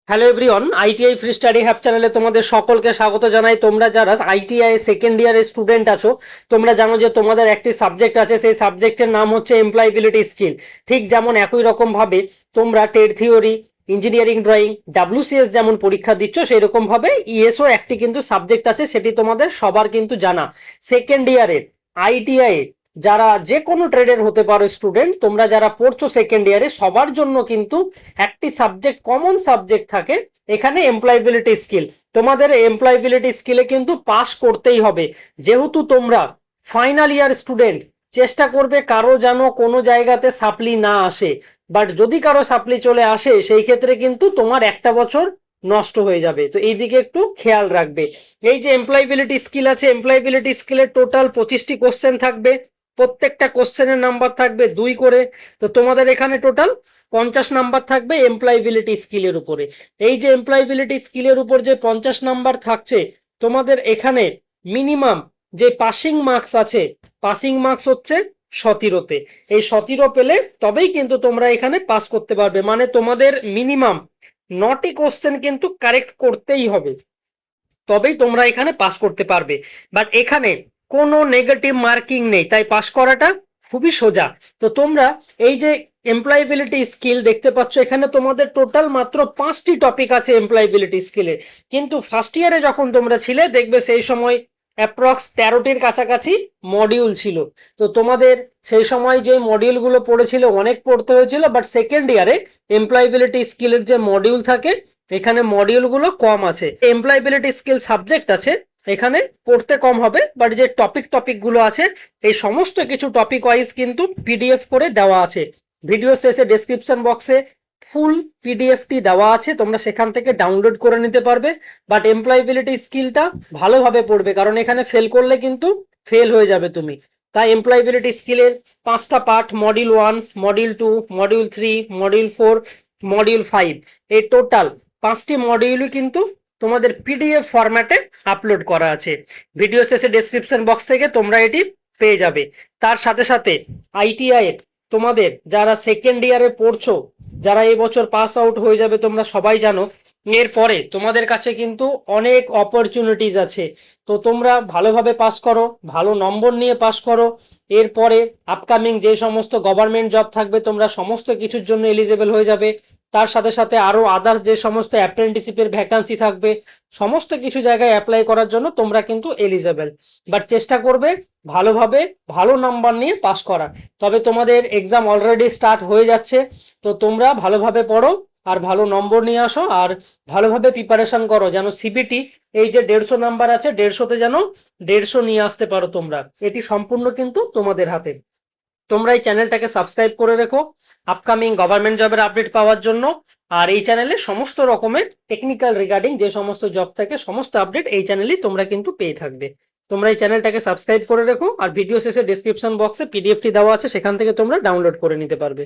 Hello everyone, ITI free study have চ্যানেলে তোমাদের সকলকে স্বাগত জানাই। তোমরা যারা আইটিআই সেকেন্ড ইয়ারের স্টুডেন্ট আছো, তোমরা জানো যে তোমাদের একটি সাবজেক্ট আছে, সেই সাবজেক্টের নাম হচ্ছে এমপ্লয়াবিলিটি স্কিল। ঠিক যেমন একই রকম ভাবে তোমরা Ted theory, engineering drawing, WCS যেমন পরীক্ষা দিচ্ছ, সেই রকম ভাবে ইএসও একটি কিন্তু সাবজেক্ট আছে, সেটি তোমাদের সবার কিন্তু জানা। সেকেন্ড ইয়ারের আইটিআই যারা যে কোনো ট্রেডের হতে পারো স্টুডেন্ট, তোমরা যারা পড়ছো সেকেন্ড ইয়ারে, সবার জন্য কিন্তু একটি সাবজেক্ট, কমন সাবজেক্ট থাকে এখানে, এমপ্লয়াবিলিটি স্কিল। তোমাদের এমপ্লয়াবিলিটি স্কিলে কিন্তু পাস করতেই হবে। যেহেতু তোমরা ফাইনাল ইয়ার স্টুডেন্ট, চেষ্টা করবে কারো যেন কোনো জায়গাতে সাপ্লি না আসে। বাট যদি কারো সাপ্লি চলে আসে, সেই ক্ষেত্রে কিন্তু তোমার একটা বছর নষ্ট হয়ে যাবে। তো এই দিকে একটু খেয়াল রাখবে। এই যে এমপ্লয়াবিলিটি স্কিল আছে, এমপ্লয়াবিলিটি স্কিলের টোটাল 25টি কোশ্চেন থাকবে। প্রত্যেকটা কোশ্চেনের নাম্বার থাকবে 2 করে। তো তোমাদের এখানে টোটাল 50 নাম্বার থাকবে এমপ্লয়াবিলিটি স্কিলের উপরে। এই যে এমপ্লয়াবিলিটি স্কিলের উপর যে 50 নাম্বার থাকছে, তোমাদের এখানে মিনিমাম যে পাসিং মার্কস আছে, পাসিং মার্কস হচ্ছে 17তে। এই 17 পেলে তবেই কিন্তু তোমরা এখানে পাস করতে পারবে। মানে তোমাদের মিনিমাম 9টি কোশ্চেন কিন্তু কারেক্ট করতেই হবে, তবেই তোমরা এখানে পাস করতে পারবে। বাট এখানে কোনো নেগেটিভ মার্কিং নেই, তাই পাস করাটা খুবই সোজা। তো তোমরা এই যে এমপ্লয়াবিলিটি স্কিল দেখতে পাচ্ছ, এখানে তোমাদের টোটাল মাত্র 5টি টপিক আছে এমপ্লয়াবিলিটি স্কিলে। কিন্তু ফার্স্ট ইয়ারে যখন তোমরা ছিলে, দেখবে সেই সময় অ্যাপ্রক্স 13টির কাছাকাছি মডিউল ছিল। তো তোমাদের সেই সময় যে মডিউলগুলো পড়েছিল, অনেক পড়তে হয়েছিল। বাট সেকেন্ড ইয়ারে এমপ্লয়াবিলিটি স্কিলের যে মডিউল থাকে, এখানে মডিউলগুলো কম আছে। এমপ্লয়াবিলিটি স্কিল সাবজেক্ট আছে, এখানে পড়তে কম হবে। বাট যে টপিক গুলো আছে, এই সমস্ত কিছু টপিক ওয়াইজ কিন্তু পিডিএফ করে দেওয়া আছে। ভিডিও শেষে ডেসক্রিপশন বক্সে ফুল পিডিএফটি দেওয়া আছে, তোমরা সেখান থেকে ডাউনলোড করে নিতে পারবে। বাট এমপ্লয়াবিলিটি স্কিলটা ভালোভাবে পড়বে, কারণ এখানে ফেল করলে কিন্তু ফেল হয়ে যাবে তুমি। তাই এমপ্লয়াবিলিটি স্কিলের 5টা part, module 1, module 2, module 3, module 4, module 5, এই টোটাল 5টি মডিউলই কিন্তু তোমাদের পিডিএফ ফরম্যাটে আপলোড করা আছে। ভিডিও শেষে ডেসক্রিপশন বক্স থেকে তোমরা এটি পেয়ে যাবে। তার সাথে সাথে আইটিআই এর তোমাদের যারা সেকেন্ড ইয়ারে পড়ছো, যারা এই বছর পাস আউট হয়ে যাবে, তোমরা সবাই জানো এরপরে তোমাদের কাছে কিন্তু অনেক অপরচুনিটিস আছে। তো তোমরা ভালোভাবে পাস করো, ভালো নম্বর নিয়ে পাস করো। এরপরে আপকামিং যে সমস্ত গভর্নমেন্ট জব থাকবে, তোমরা সমস্ত কিছুর জন্য এলিজেবল হয়ে যাবে। তার সাথে সাথে আরো আদার্স যে সমস্ত অ্যাপ্রেন্টিসশিপের ভ্যাকান্সি থাকবে, সমস্ত কিছু জায়গায় অ্যাপ্লাই করার জন্য তোমরা কিন্তু এলিজেবল। বাট চেষ্টা করবে ভালোভাবে ভালো নাম্বার নিয়ে পাস করা। তবে তোমাদের এক্সাম অলরেডি স্টার্ট হয়ে যাচ্ছে, তো তোমরা ভালোভাবে পড়ো আর ভালো নম্বর নিয়ে আসো, আর ভালোভাবে প্রিপারেশন করো, যেন সিবিটি এই যে 150 নাম্বার আছে, 150তে যেন 150 নিয়ে আসতে পারো তোমরা। এটি সম্পূর্ণ কিন্তু তোমাদের হাতে। তোমরা এই চ্যানেলটাকে সাবস্ক্রাইব করে রেখো আপকামিং গভর্নমেন্ট জবের আপডেট পাওয়ার জন্য। আর এই চ্যানেলে সমস্ত রকমের টেকনিক্যাল রিগার্ডিং যে সমস্ত জব থাকে, সমস্ত আপডেট এই চ্যানেলেই তোমরা কিন্তু পেয়ে থাকবে। তোমরা এই চ্যানেলটাকে সাবস্ক্রাইব করে রেখো, আর ভিডিও শেষে ডেসক্রিপশন বক্সে পিডিএফটি দেওয়া আছে, সেখান থেকে তোমরা ডাউনলোড করে নিতে পারবে।